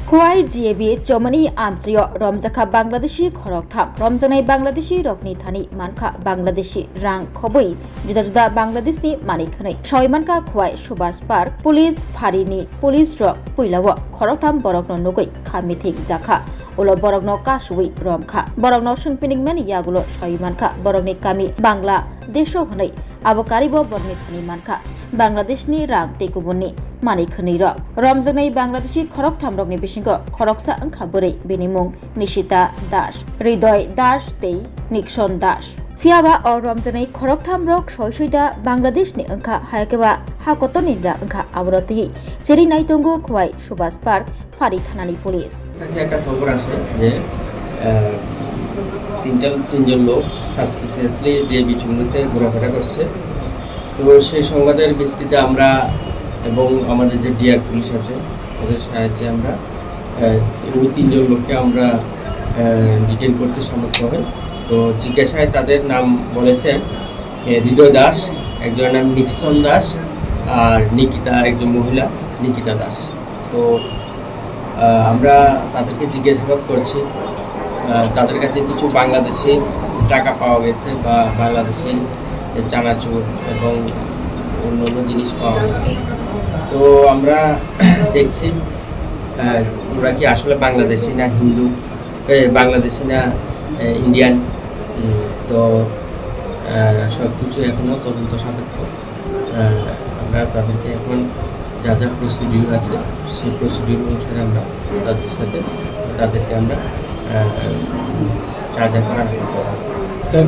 খোয়াই জিএবি চমনি আমচিয় রমজাখা বাংলাদেশি খরক থাম রমজানাই বাংলাদেশি রকনি থানি মানখা বাংলাদেশি রাং খবই जुदा जुदा बांग्लादेशनि मानिखनै सयमानका खुवाय सुभाष पार्क पुलिस फारिनि पुलिस रक पुइलाव खरकथाम बरकनो नुगै खामिथिक जाखा उलो बरकनो कासुइ रमखा बरकनो सुंपिनिंमेन यागुलो सयमानखा बरकनि कामी बांग्ला देशो हनै आबकारिबो बरनि थानि मानखा बांग्लादेशनि रां तेकुबुनि मानिखनै रक रमजानै बांग्लादेशि खरकथाम रकनि बिसिंगो खरकसा अंखा बोरै बेनि मुं निशिता दास हृदय दास तै निक्सन दास फियाबा और रमजानै खरकथाम रक सयसुइदा बांग्लादेशनि अंखा हायकेबा हाकतनि दा अंखा आबरति जेरै नाइतंगो खुवाय सुभाष पार्क फारि थानानि पुलिस কাছে একটা খবর আছে যে তিনজন লোক সাসপিসিয়াসলি যে বিচুমনিতে ঘোরাফেরা করছে। তো সেই সংবাদের ভিত্তিতে আমরা এবং আমাদের যে ডিআর পুলিশ আছে ওদের সাহায্যে আমরা ওই তিনজন লোককে আমরা ডিটেইন করতে সমর্থ হই। তো জিজ্ঞাসায় তাদের নাম বলেছে হৃদয় দাস, একজনের নাম নিক্সন দাস, আর নিকিতা একজন মহিলা নিকিতা দাস। তো আমরা তাদেরকে জিজ্ঞাসাবাদ করছি। তাদের কাছে কিছু বাংলাদেশি টাকা পাওয়া গেছে বা বাংলাদেশি চানাচুর এবং অন্যান্য জিনিস পাওয়া গেছে। তো আমরা দেখছি ওরা কি আসলে বাংলাদেশি না হিন্দু, বাংলাদেশি না ইন্ডিয়ান। তো সব কিছু এখনও তদন্ত সাপেক্ষ। আমরা তাদেরকে এখন যা যা প্রসিডিউর আছে সেই প্রসিডিউর অনুসারে আমরা তাদেরকে আমরা চার্জ করার